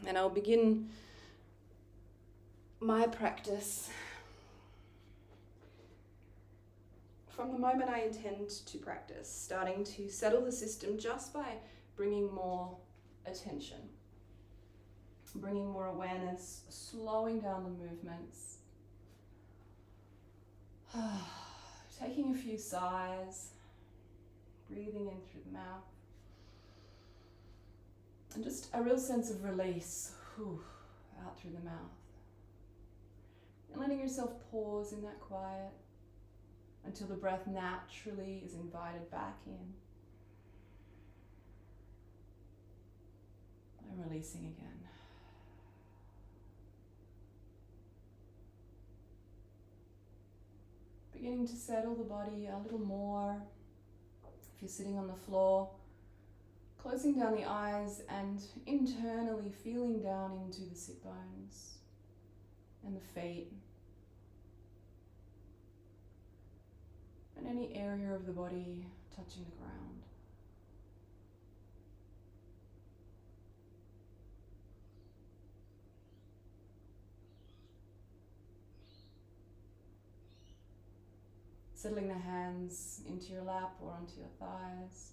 And I'll begin my practice from the moment I intend to practice, starting to settle the system just by bringing more attention, bringing more awareness, slowing down the movements, taking a few sighs, breathing in through the mouth, and just a real sense of release, out through the mouth. And letting yourself pause in that quiet until the breath naturally is invited back in. And releasing again. Beginning to settle the body a little more. If you're sitting on the floor, closing down the eyes and internally feeling down into the sit bones and the feet and any area of the body touching the ground. Settling the hands into your lap or onto your thighs.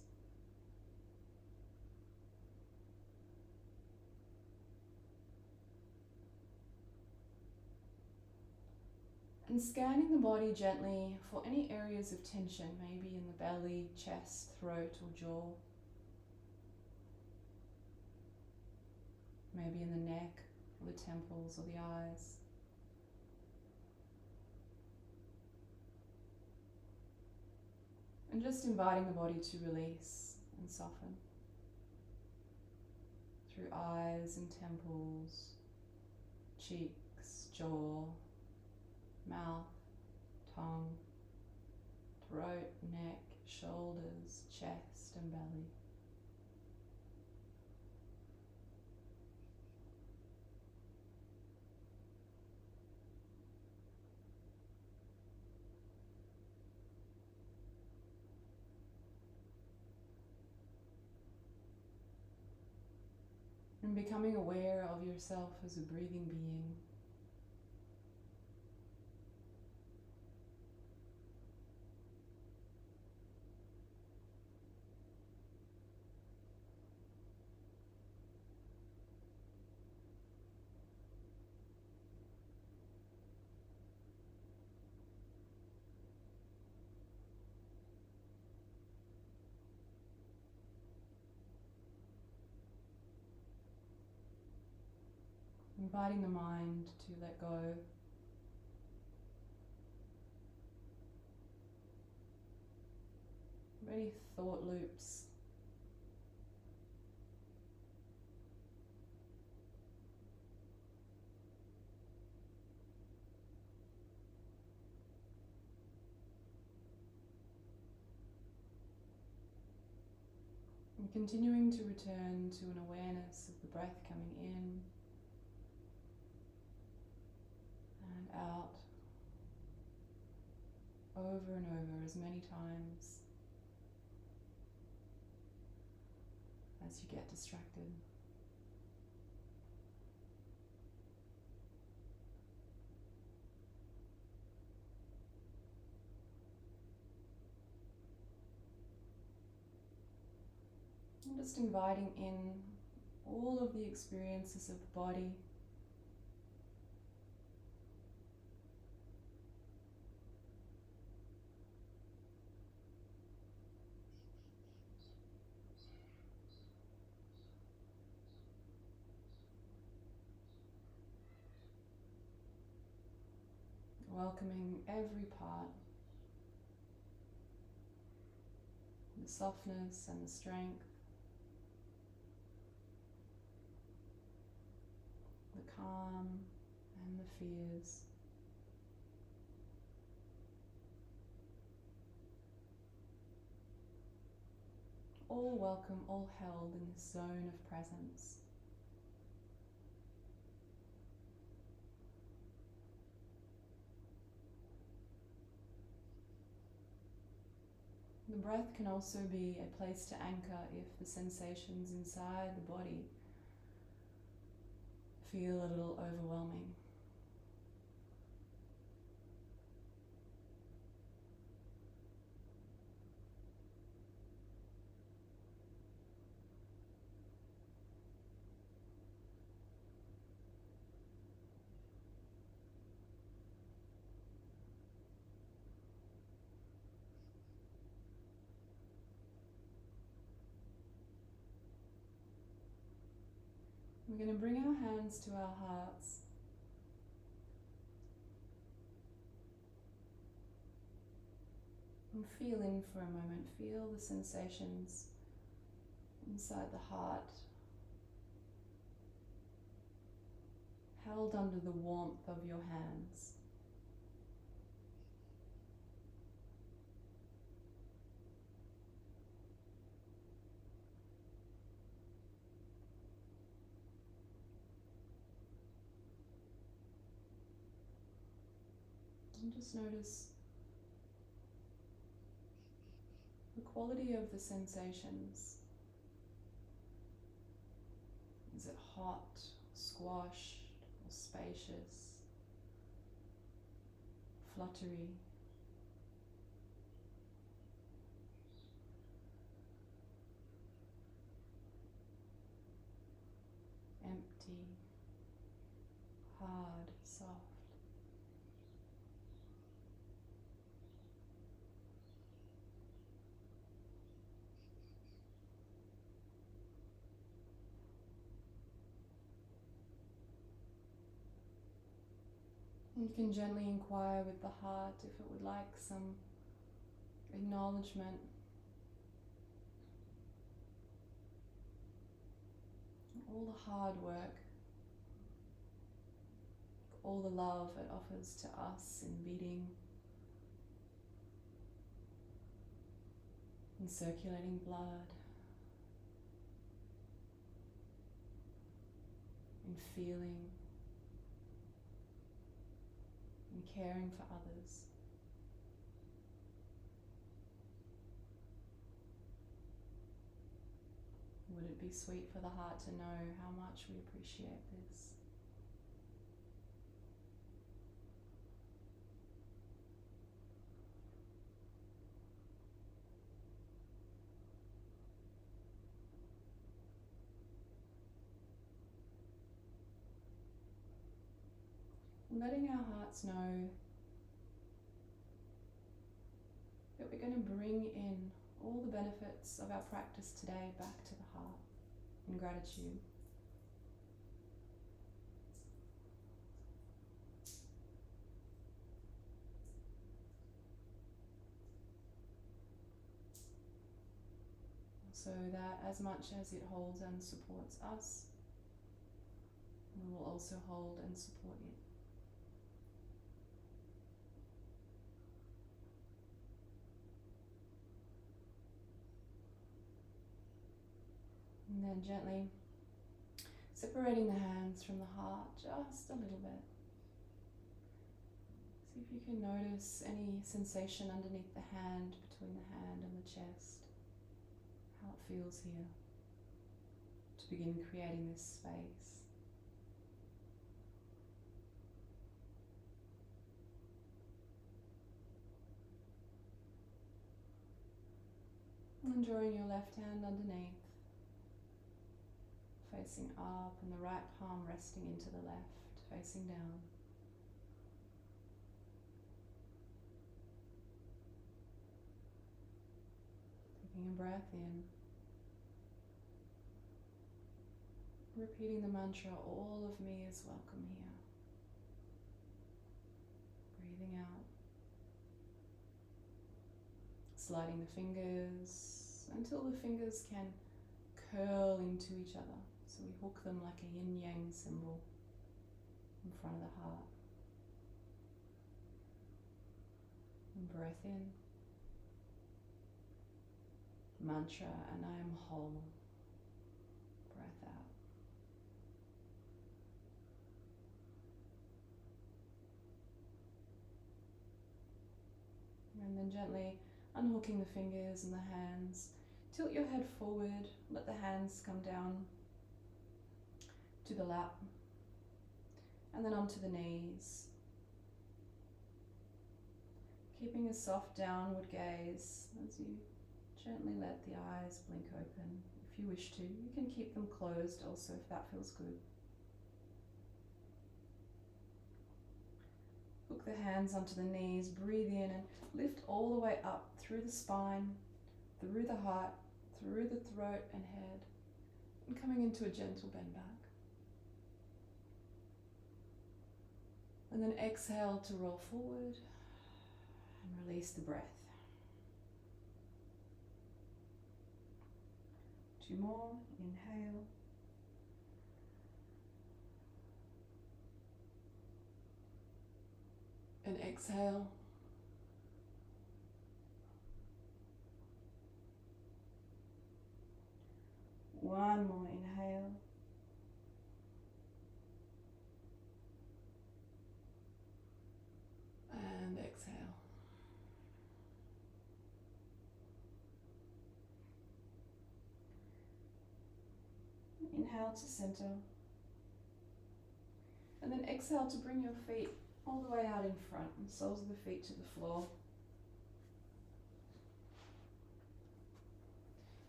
And scanning the body gently for any areas of tension, maybe in the belly, chest, throat or jaw. Maybe in the neck or the temples or the eyes. And just inviting the body to release and soften through eyes and temples, cheeks, jaw, mouth, tongue, throat, neck, shoulders, chest and belly. And becoming aware of yourself as a breathing being. Inviting the mind to let go. Any thought loops. And continuing to return to an awareness of the breath coming in and out, over and over as many times as you get distracted. And just inviting in all of the experiences of the body. Welcoming every part, the softness and the strength, the calm and the fears. All welcome, all held in this zone of presence. The breath can also be a place to anchor if the sensations inside the body feel a little overwhelming. We're going to bring our hands to our hearts. And feel in for a moment. Feel the sensations inside the heart, held under the warmth of your hands. And just notice the quality of the sensations. Is it hot, squashed, or spacious, fluttery? Empty, hard, soft. You can gently inquire with the heart if it would like some acknowledgement. All the hard work, all the love it offers to us in beating and circulating blood, in feeling, in caring for others. Would it be sweet for the heart to know how much we appreciate this? Letting our hearts know that we're going to bring in all the benefits of our practice today back to the heart in gratitude. So that as much as it holds and supports us, we will also hold and support it. And then gently separating the hands from the heart just a little bit. See if you can notice any sensation underneath the hand, between the hand and the chest, how it feels here, to begin creating this space. And drawing your left hand underneath, facing up, and the right palm resting into the left, facing down. Taking a breath in, repeating the mantra, all of me is welcome here. Breathing out, sliding the fingers until the fingers can curl into each other. So we hook them like a yin-yang symbol in front of the heart. And breath in. Mantra, and I am whole. Breath out. And then gently unhooking the fingers and the hands. Tilt your head forward, let the hands come down to the lap. and then onto the knees. Keeping a soft downward gaze as you gently let the eyes blink open. If you wish to, you can keep them closed also if that feels good. Hook the hands onto the knees, breathe in and lift all the way up through the spine, through the heart, through the throat and head, and coming into a gentle bend back. And then exhale to roll forward and release the breath. 2 more, inhale. And exhale. One more inhale. And exhale. Inhale to center. And then exhale to bring your feet all the way out in front, and soles of the feet to the floor.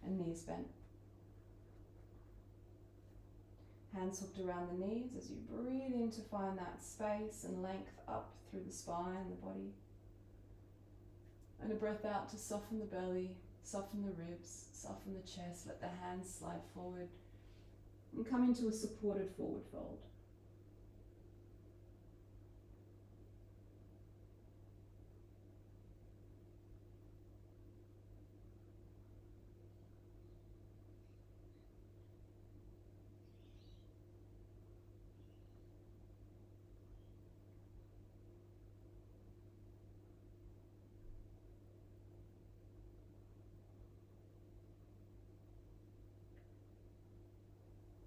And knees bent. Hands hooked around the knees as you breathe in to find that space and length up through the spine, the body. And a breath out to soften the belly, soften the ribs, soften the chest, let the hands slide forward and come into a supported forward fold.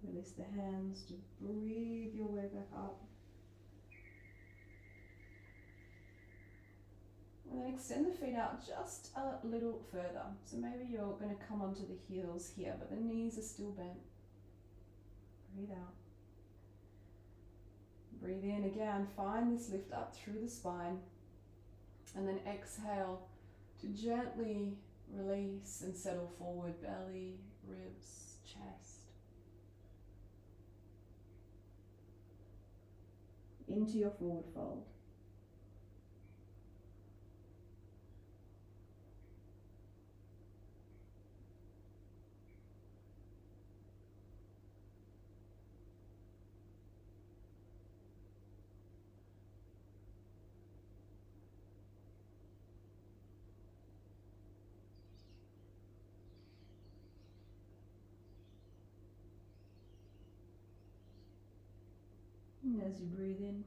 Release the hands to breathe your way back up. And then extend the feet out just a little further. So maybe you're going to come onto the heels here, but the knees are still bent. Breathe out. Breathe in again, find this lift up through the spine. And then exhale to gently release and settle forward, belly, ribs, chest. Into your forward fold. And as you breathe in,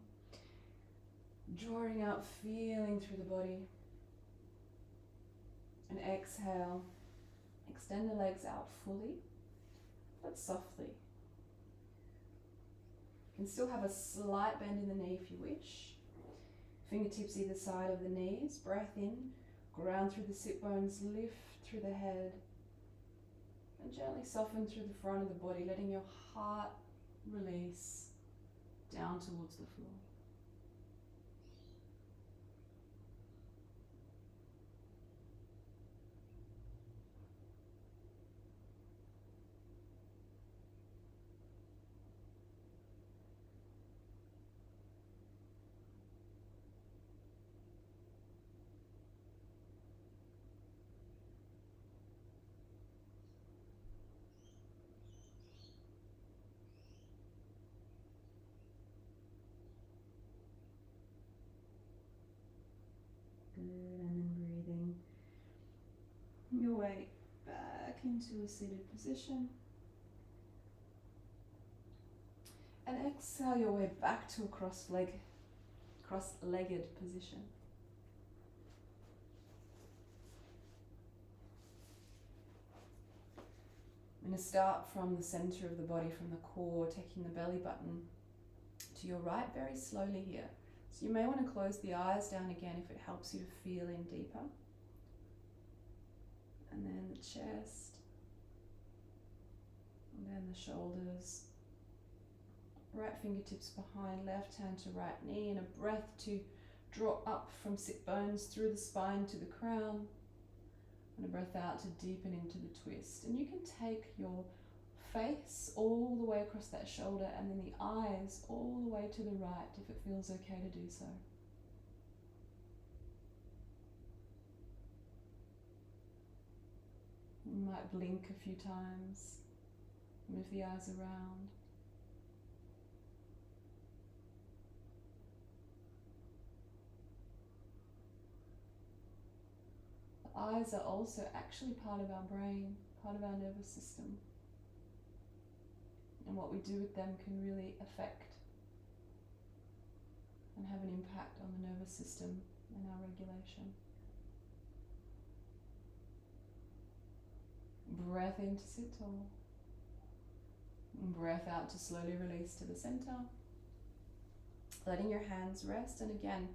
drawing out, feeling through the body. And exhale, extend the legs out fully, but softly. You can still have a slight bend in the knee if you wish. Fingertips either side of the knees, breath in, ground through the sit bones, lift through the head, and gently soften through the front of the body, letting your heart release down towards the floor. Good, and then breathing your way back into a seated position. And exhale your way back to a cross-legged position. I'm going to start from the center of the body, from the core, taking the belly button to your right very slowly here. So you may want to close the eyes down again if it helps you to feel in deeper. And then the chest, and then the shoulders, Right fingertips behind, left hand to right knee, and a breath to draw up from sit bones through the spine to the crown. And a breath out to deepen into the twist. And you can take your face all the way across that shoulder and then the eyes all the way to the right if it feels okay to do so. You might blink a few times, move the eyes around. The eyes are also actually part of our brain, part of our nervous system. And what we do with them can really affect and have an impact on the nervous system and our regulation. Breath in to sit tall. And breath out to slowly release to the center. Letting your hands rest, and again,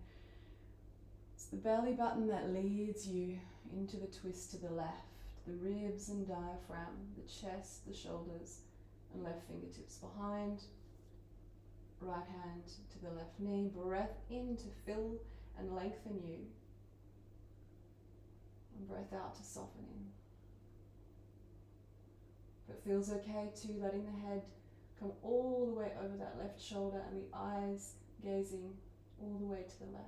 it's the belly button that leads you into the twist to the left. The ribs and diaphragm, the chest, the shoulders, and left fingertips behind. Right hand to the left knee. Breath in to fill and lengthen you. And breath out to soften in. If it feels okay to letting the head come all the way over that left shoulder and the eyes gazing all the way to the left.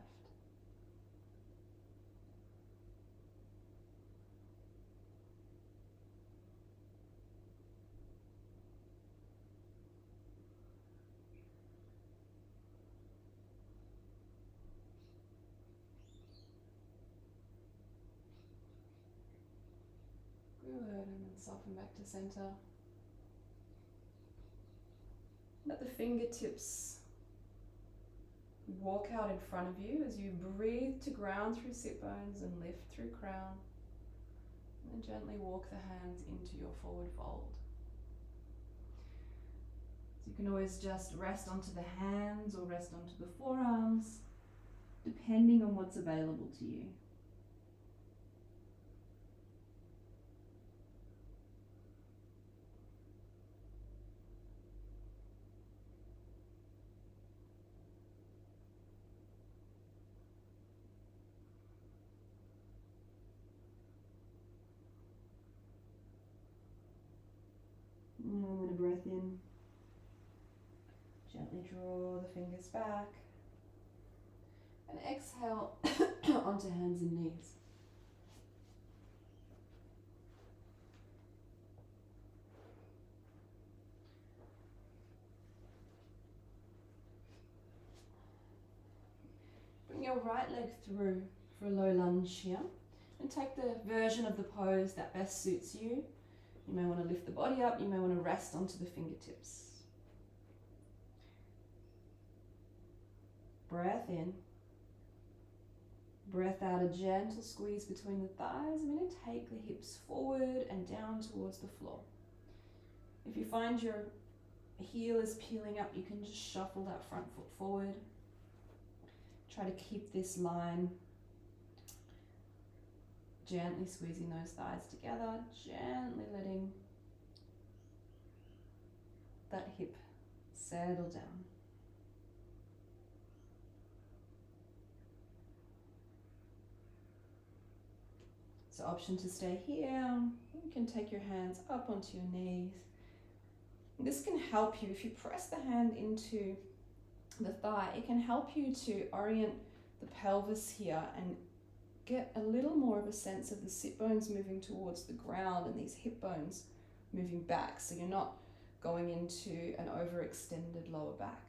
Good, and then soften back to center. Let the fingertips walk out in front of you as you breathe to ground through sit bones and lift through crown. And then gently walk the hands into your forward fold. So you can always just rest onto the hands or rest onto the forearms, depending on what's available to you. And then a breath in. Gently draw the fingers back. And exhale onto hands and knees. Bring your right leg through for a low lunge here. And take the version of the pose that best suits you. You may want to lift the body up, you may want to rest onto the fingertips. Breath in. Breath out, a gentle squeeze between the thighs. I'm going to take the hips forward and down towards the floor. If you find your heel is peeling up, you can just shuffle that front foot forward. Try to keep this line. Gently squeezing those thighs together, gently letting that hip settle down. So option to stay here. You can take your hands up onto your knees. This can help you, if you press the hand into the thigh, it can help you to orient the pelvis here and get a little more of a sense of the sit bones moving towards the ground and these hip bones moving back, so you're not going into an overextended lower back.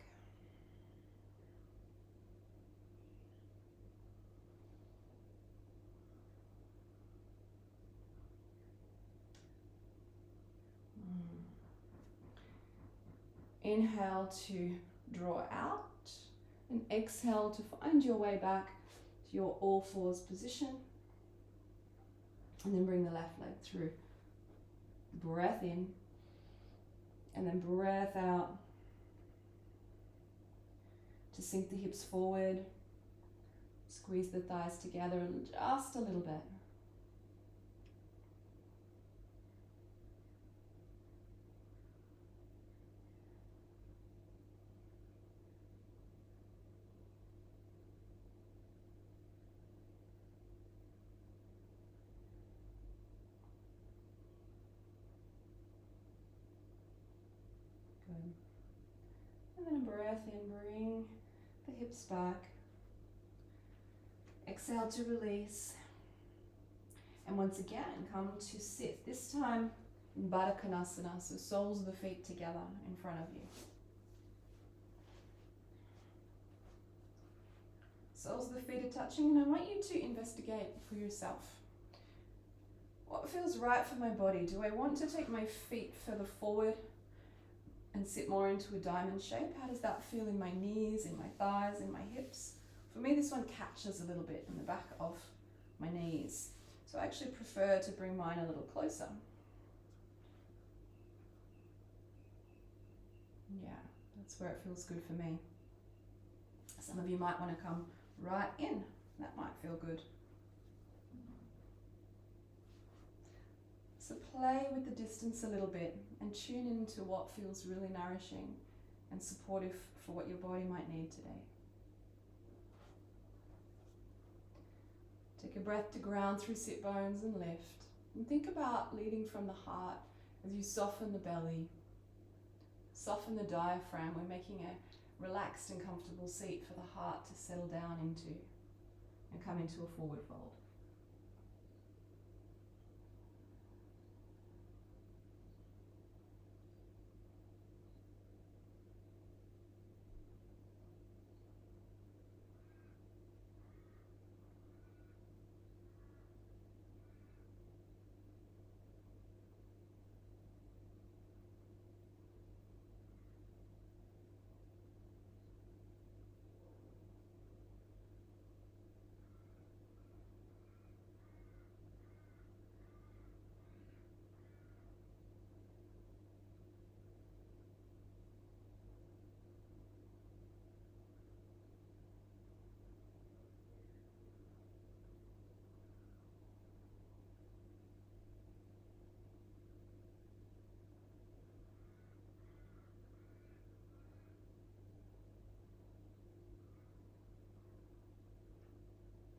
Inhale to draw out and exhale to find your way back to your all fours position. And then bring the left leg through. Breath in and then breath out to sink the hips forward. Squeeze the thighs together just a little bit. And a breath in, bring the hips back. Exhale to release. And once again, come to sit. This time in Baddha Konasana, so soles of the feet together in front of you. Soles of the feet are touching, and I want you to investigate for yourself. What feels right for my body? Do I want to take my feet further forward and sit more into a diamond shape? How does that feel in my knees, in my thighs, in my hips? For me, this one catches a little bit in the back of my knees. So I actually prefer to bring mine a little closer. Yeah, that's where it feels good for me. Some of you might want to come right in. That might feel good. So play with the distance a little bit and tune into what feels really nourishing and supportive for what your body might need today. Take a breath to ground through sit bones and lift. And think about leading from the heart as you soften the belly, soften the diaphragm. We're making a relaxed and comfortable seat for the heart to settle down into and come into a forward fold.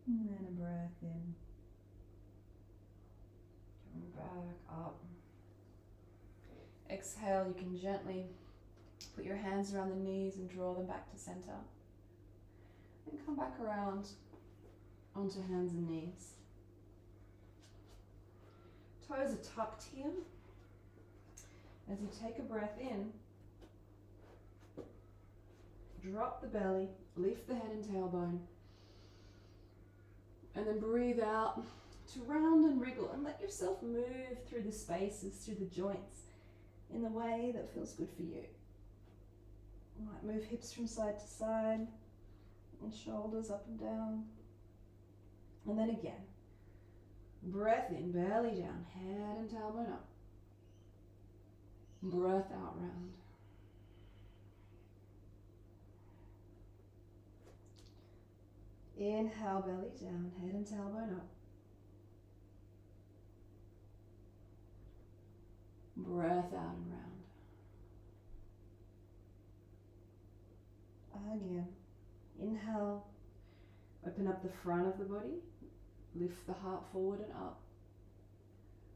And then a breath in. Coming back up. Exhale, you can gently put your hands around the knees and draw them back to center. And come back around onto hands and knees. Toes are tucked here. As you take a breath in, drop the belly, lift the head and tailbone. And then breathe out to round and wriggle and let yourself move through the spaces, through the joints in the way that feels good for you. You might move hips from side to side and shoulders up and down. And then again, breath in, belly down, head and tailbone up. Breath out, round. Inhale, belly down, head and tailbone up. Breath out and round. Again. Inhale, open up the front of the body, lift the heart forward and up.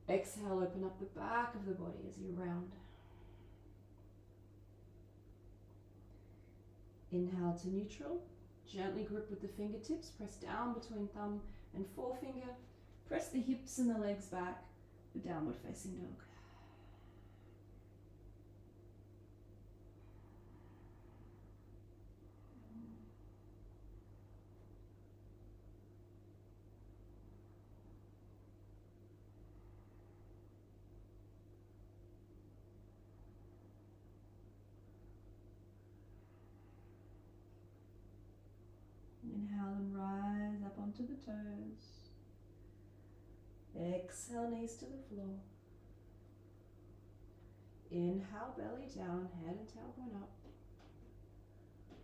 Exhale, open up the back of the body as you round. Inhale to neutral. Gently grip with the fingertips, press down between thumb and forefinger. Press the hips and the legs back for downward facing dog. Inhale and rise up onto the toes. Exhale, knees to the floor. Inhale, belly down, head and tailbone up.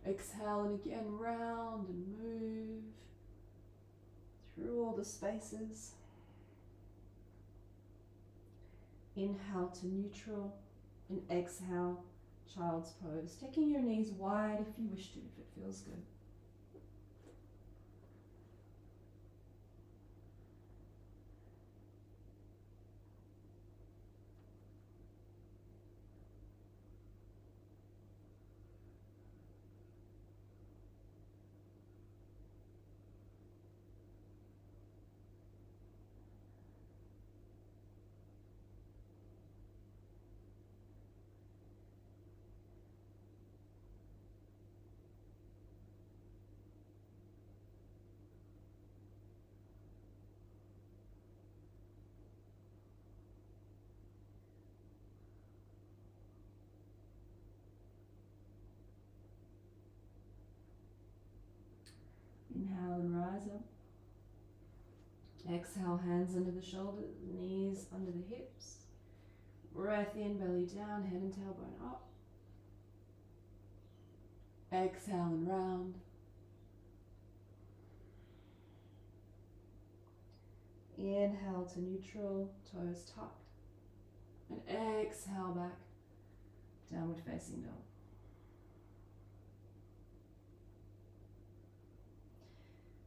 Exhale and again round and move through all the spaces. Inhale to neutral and exhale, child's pose. Taking your knees wide if you wish to, if it feels good. Inhale and rise up. Exhale, hands under the shoulders, knees under the hips. Breath in, belly down, head and tailbone up. Exhale and round. Inhale to neutral, toes tucked. And exhale back, downward facing dog.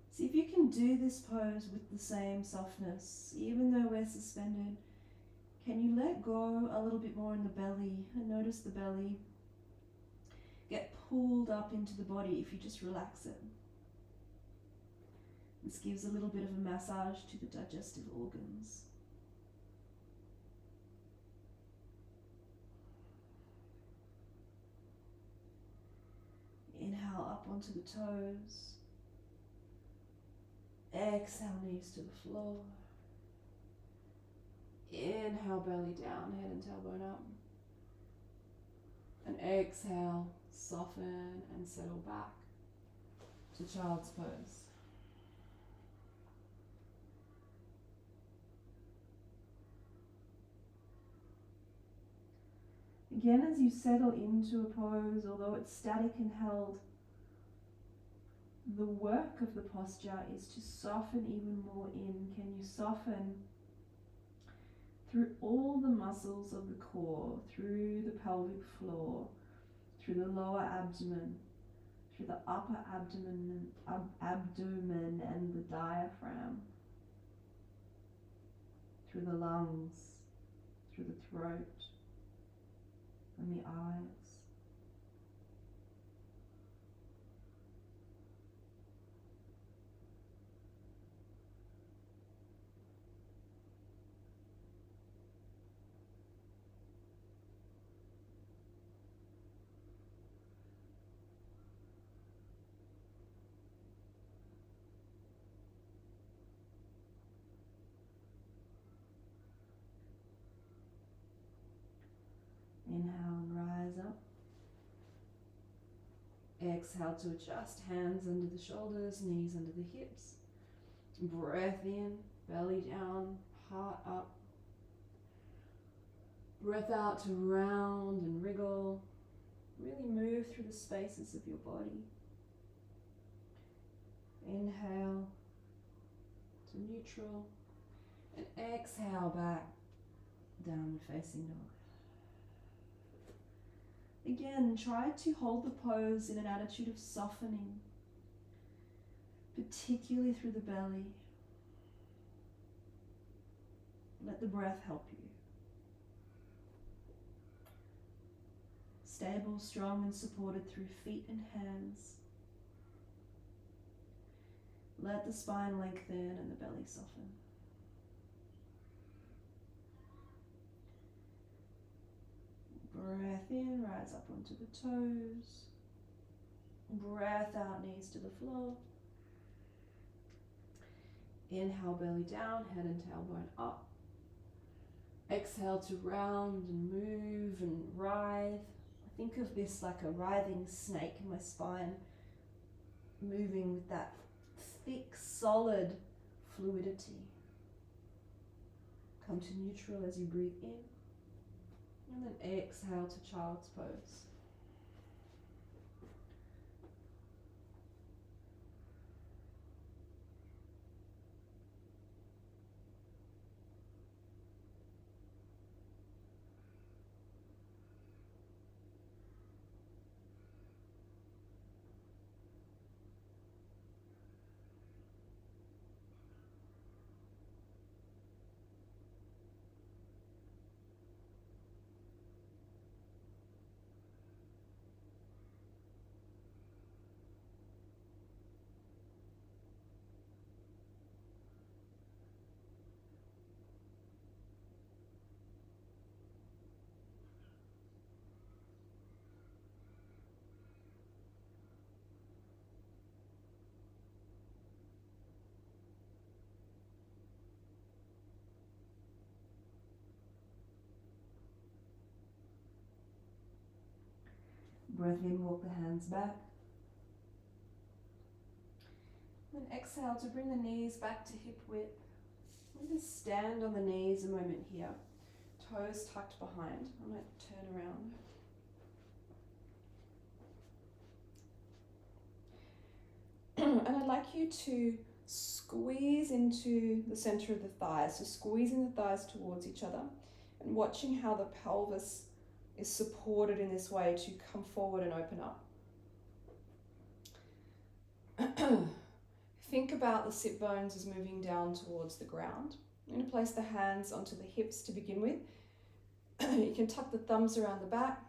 See if you can do this pose with the same softness, even though we're suspended. Can you let go a little bit more in the belly and notice the belly get pulled up into the body if you just relax it. This gives a little bit of a massage to the digestive organs. Inhale up onto the toes. Exhale, knees to the floor. Inhale, belly down, head and tailbone up. And exhale, soften and settle back to child's pose. Again, as you settle into a pose, although it's static and held, the work of the posture is to soften even more in. Can you soften through all the muscles of the core, through the pelvic floor, through the lower abdomen, through the upper abdomen and the diaphragm, through the lungs, through the throat and the eyes. Inhale and rise up. Exhale to adjust, hands under the shoulders, knees under the hips. Breath in, belly down, heart up. Breath out to round and wriggle. Really move through the spaces of your body. Inhale to neutral and exhale back, downward facing dog. Again, try to hold the pose in an attitude of softening, particularly through the belly. Let the breath help you. Stable, strong and supported through feet and hands. Let the spine lengthen and the belly soften. Breath in, rise up onto the toes. Breath out, knees to the floor. Inhale, belly down, head and tailbone up. Exhale to round and move and writhe. I think of this like a writhing snake in my spine, moving with that thick, solid fluidity. Come to neutral as you breathe in. And then exhale to child's pose. Breath in, walk the hands back. And exhale to bring the knees back to hip width. I'm going to stand on the knees a moment here. Toes tucked behind. I might turn around. And I'd like you to squeeze into the center of the thighs. So squeezing the thighs towards each other and watching how the pelvis is supported in this way to come forward and open up. Think about the sit bones as moving down towards the ground. I'm going to place the hands onto the hips to begin with. You can tuck the thumbs around the back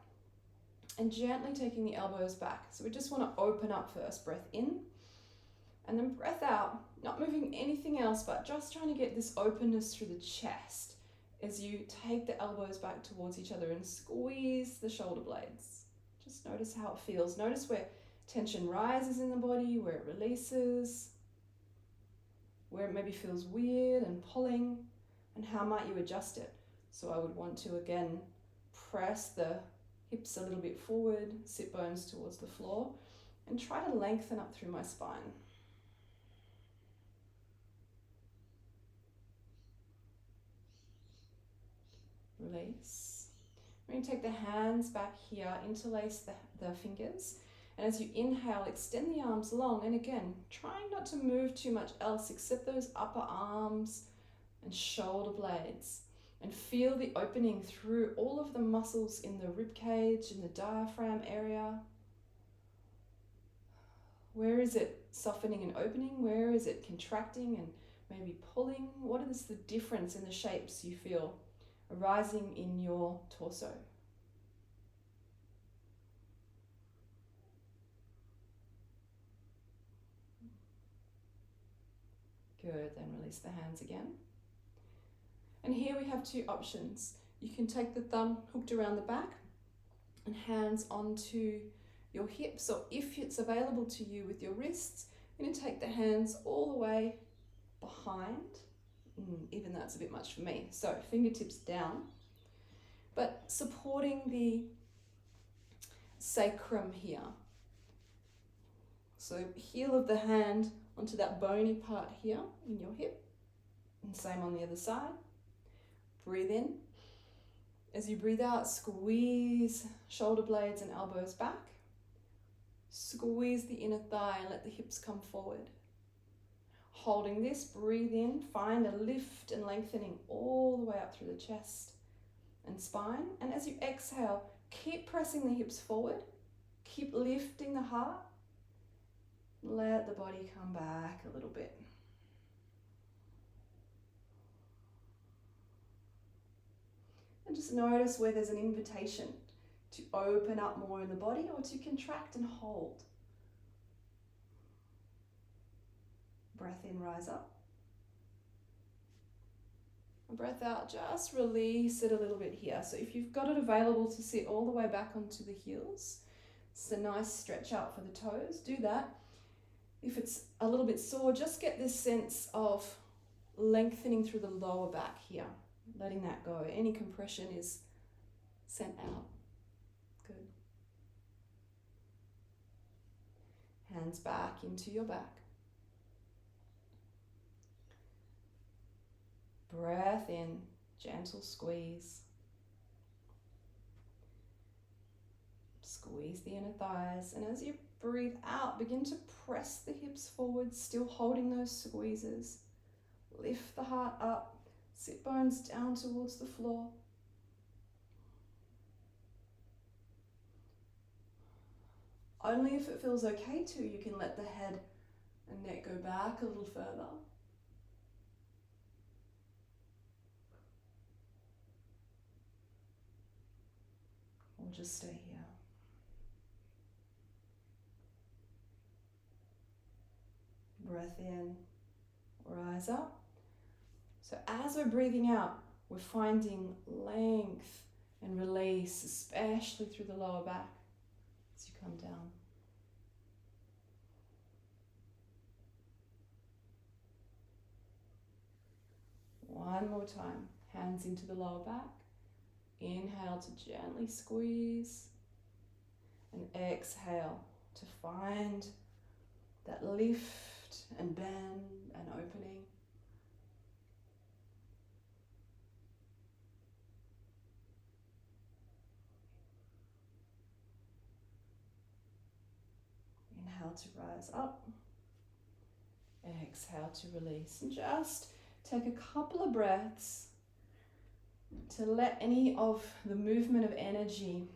and gently taking the elbows back. So we just want to open up first. Breath in and then breath out, not moving anything else, but just trying to get this openness through the chest as you take the elbows back towards each other and squeeze the shoulder blades. Just notice how it feels. Notice where tension rises in the body, where it releases, where it maybe feels weird and pulling, and how might you adjust it. So I would want to again press the hips a little bit forward, sit bones towards the floor, and try to lengthen up through my spine. Release. We're going to take the hands back here, interlace the fingers, and as you inhale, extend the arms long, and again, trying not to move too much else except those upper arms and shoulder blades, and feel the opening through all of the muscles in the rib cage and the diaphragm area. Where is it softening and opening? Where is it contracting and maybe pulling? What is the difference in the shapes you feel arising in your torso? Good, then release the hands again. And here we have two options. You can take the thumb hooked around the back and hands onto your hips, or if it's available to you with your wrists, you're going to take the hands all the way behind. Even that's a bit much for me. So fingertips down, but supporting the sacrum here. So heel of the hand onto that bony part here in your hip, and same on the other side. Breathe in. As you breathe out, squeeze shoulder blades and elbows back. Squeeze the inner thigh and let the hips come forward. Holding this, breathe in, find a lift and lengthening all the way up through the chest and spine. And as you exhale, keep pressing the hips forward. Keep lifting the heart. Let the body come back a little bit. And just notice where there's an invitation to open up more in the body or to contract and hold. Breath in, rise up. And breath out, just release it a little bit here. So if you've got it available to sit all the way back onto the heels, it's a nice stretch out for the toes, do that. If it's a little bit sore, just get this sense of lengthening through the lower back here. Letting that go. Any compression is sent out. Good. Hands back into your back. Breath in, gentle squeeze. Squeeze the inner thighs, and as you breathe out, begin to press the hips forward, still holding those squeezes. Lift the heart up. Sit bones down towards the floor. Only if it feels okay to, you can let the head and neck go back a little further. Or just stay here. Breath in, rise up. So as we're breathing out, we're finding length and release, especially through the lower back as you come down. One more time, hands into the lower back. Inhale to gently squeeze, and exhale to find that lift lift and bend and opening. Inhale to rise up. Exhale to release. And just take a couple of breaths to let any of the movement of energy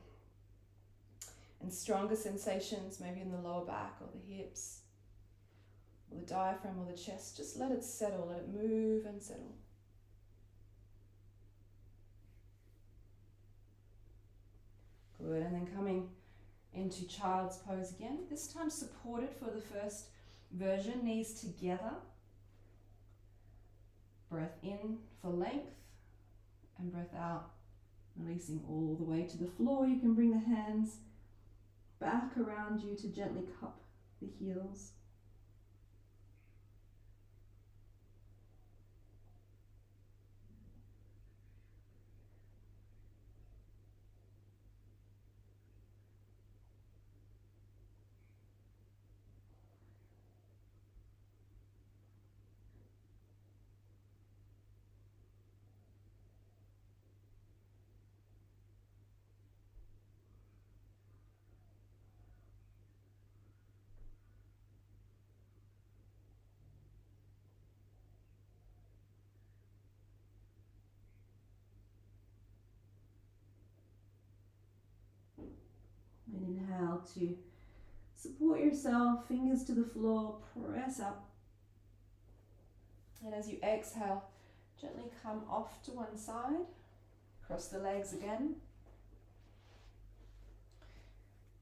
and stronger sensations, maybe in the lower back or the hips or the diaphragm or the chest, just let it settle, let it move and settle. Good, and then coming into child's pose again, this time supported for the first version, knees together. Breath in for length and breath out, releasing all the way to the floor. You can bring the hands back around you to gently cup the heels. And inhale to support yourself, fingers to the floor, press up. And as you exhale, gently come off to one side, cross the legs again.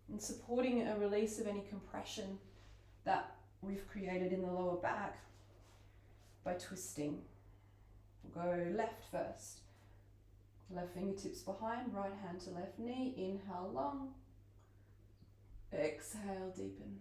And supporting a release of any compression that we've created in the lower back by twisting. We'll go left first. Left fingertips behind, right hand to left knee. Inhale long. Exhale, deepen.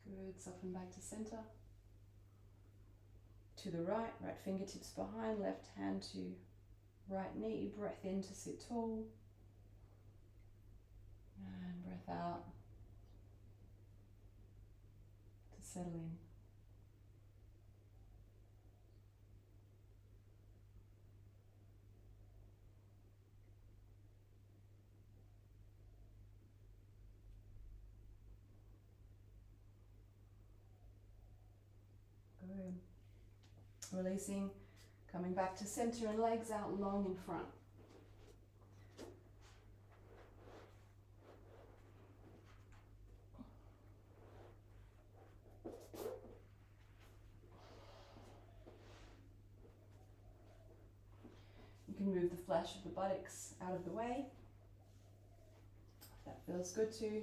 Good, soften back to center. To the right, right fingertips behind, left hand to right knee. Breath in to sit tall. And breath out to settle in. Good. Releasing, coming back to center and legs out long in front. You can move the flesh of the buttocks out of the way. That feels good too.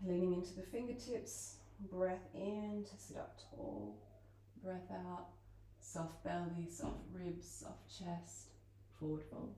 Leaning into the fingertips. Breath in to sit up tall. Breath out. Soft belly, soft ribs, soft chest. Forward fold.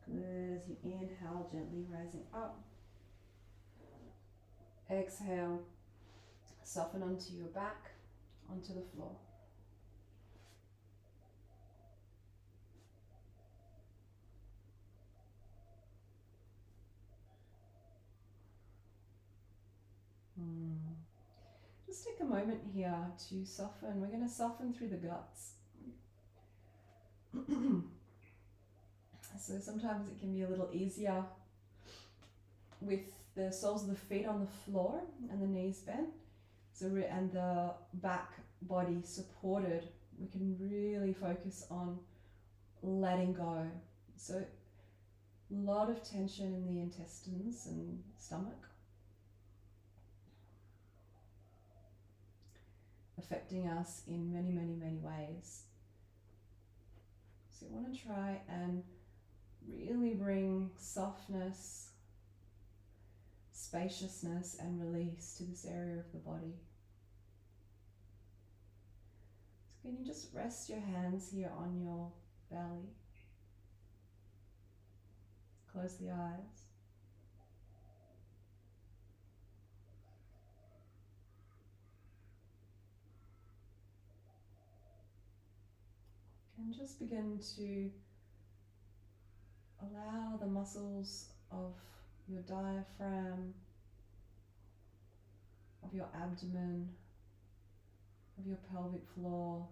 Good, as you inhale, gently rising up. Exhale, soften onto your back, onto the floor. Just take a moment here to soften. We're going to soften through the guts. So sometimes it can be a little easier with the soles of the feet on the floor and the knees bent. And the back body supported. We can really focus on letting go. So a lot of tension in the intestines and stomach, affecting us in many, many, many ways. So you want to try and really bring softness, spaciousness, and release to this area of the body. So can you just rest your hands here on your belly? Close the eyes. And just begin to allow the muscles of your diaphragm, of your abdomen, of your pelvic floor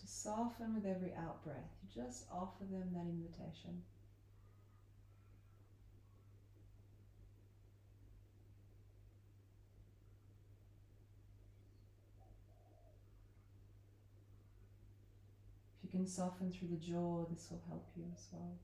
to soften with every out breath. You just offer them that invitation. If you can soften through the jaw, this will help you as well.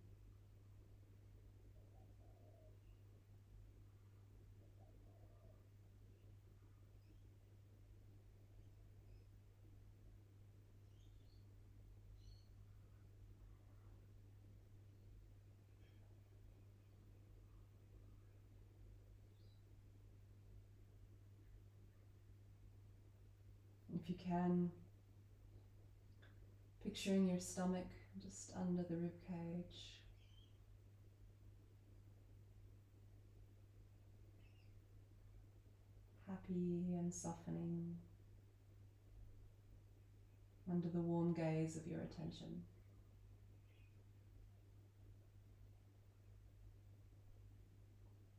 If you can, picturing your stomach just under the rib cage. Happy and softening under the warm gaze of your attention.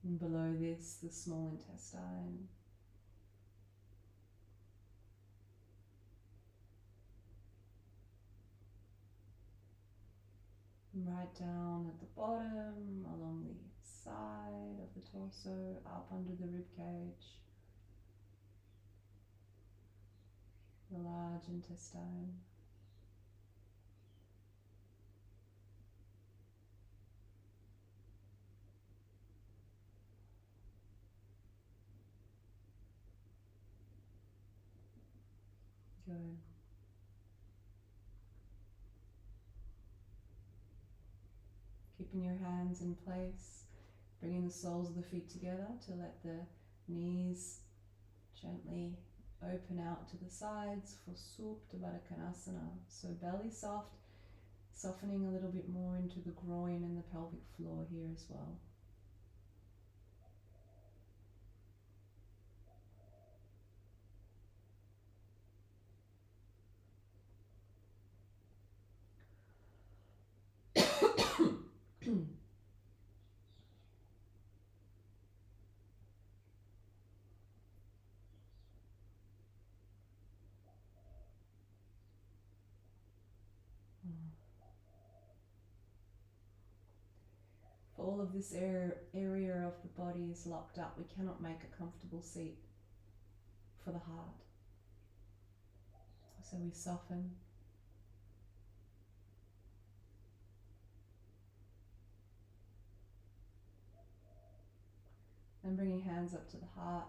And below this, the small intestine. And right down at the bottom, along the side of the torso, up under the rib cage, the large intestine. Good. Keeping your hands in place, bringing the soles of the feet together to let the knees gently open out to the sides for Supta Baddha Konasana. So belly soft, softening a little bit more into the groin and the pelvic floor here as well. If all of this area of the body is locked up, we cannot make a comfortable seat for the heart. So we soften. And bringing hands up to the heart.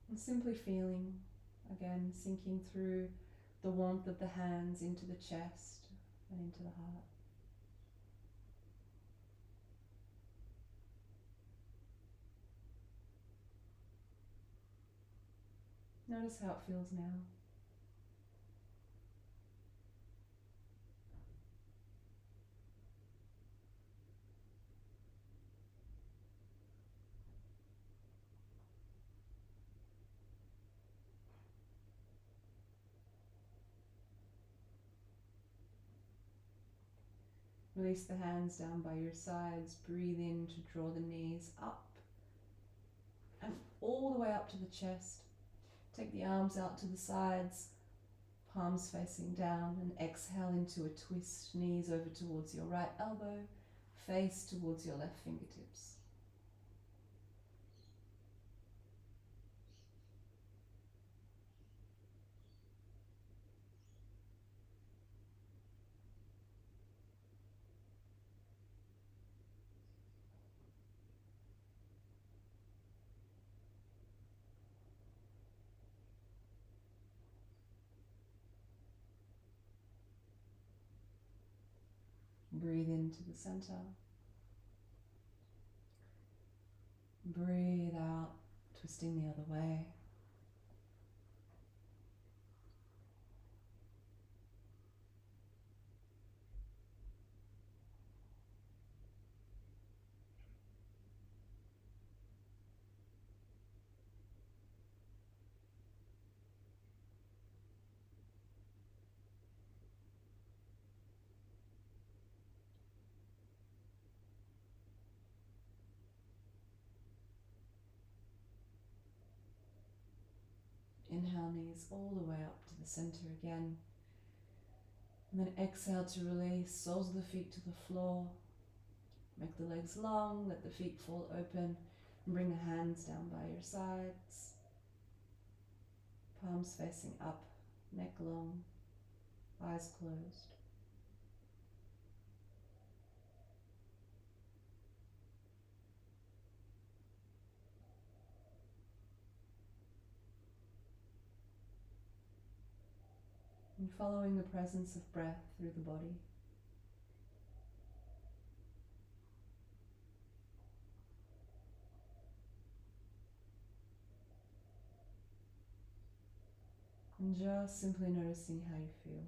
And simply feeling, again, sinking through the warmth of the hands into the chest and into the heart. Notice how it feels now. Release the hands down by your sides. Breathe in to draw the knees up and all the way up to the chest. Take the arms out to the sides, palms facing down, and exhale into a twist. Knees over towards your right elbow, face towards your left fingertips. Breathe into the center. Breathe out, twisting the other way. Inhale, knees all the way up to the center again. And then exhale to release, soles of the feet to the floor. Make the legs long, let the feet fall open, and bring the hands down by your sides. Palms facing up, neck long, eyes closed. And following the presence of breath through the body. And just simply noticing how you feel.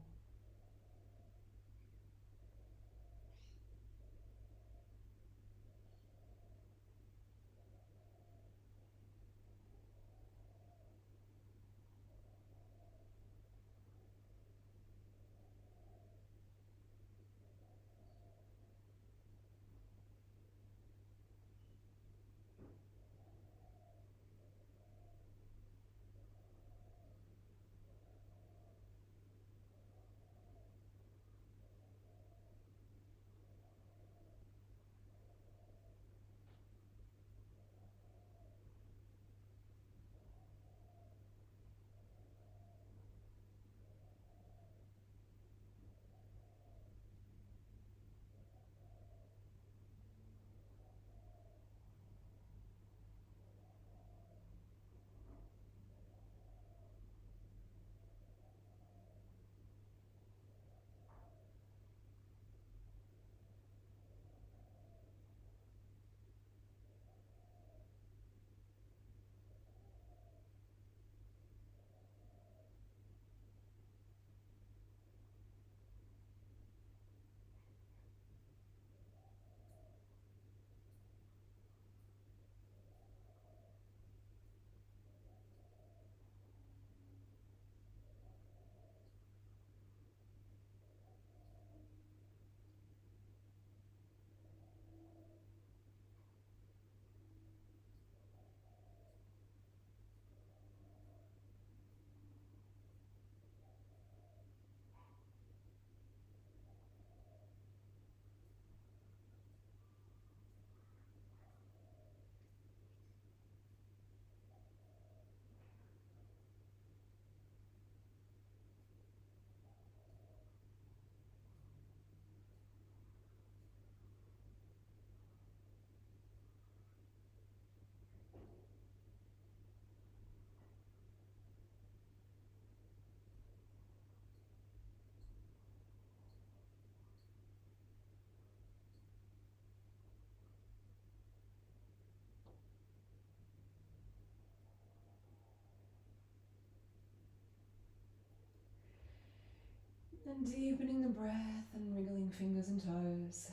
And deepening the breath and wriggling fingers and toes.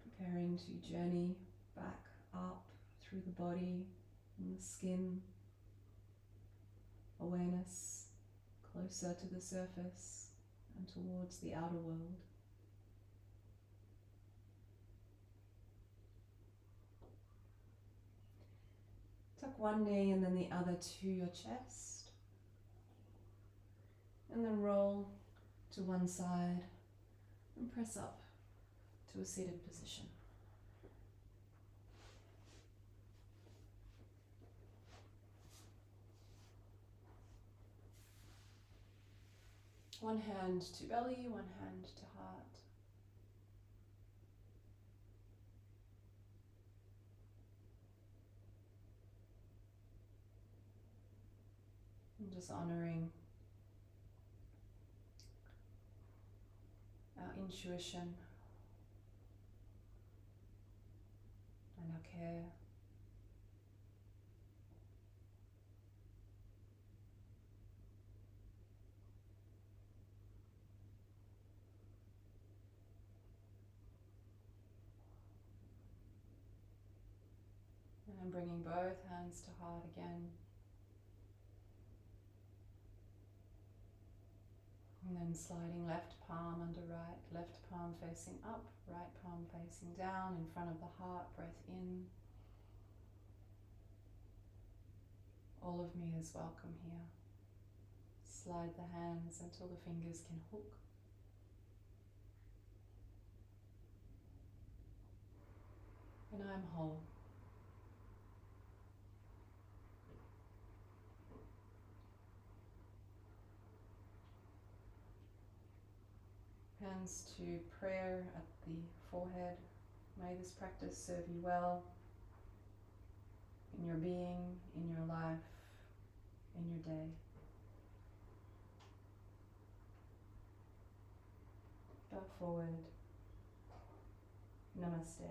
Preparing to journey back up through the body and the skin. Awareness closer to the surface and towards the outer world. Tuck one knee and then the other to your chest. And then roll to one side and press up to a seated position. One hand to belly, one hand to heart. And just honoring our intuition and our care. And I'm bringing both hands to heart again. And then sliding left palm under right, left palm facing up, right palm facing down in front of the heart, breath in. All of me is welcome here. Slide the hands until the fingers can hook. And I'm whole. Hands to prayer at the forehead. May this practice serve you well in your being, in your life, in your day. Bow forward. Namaste.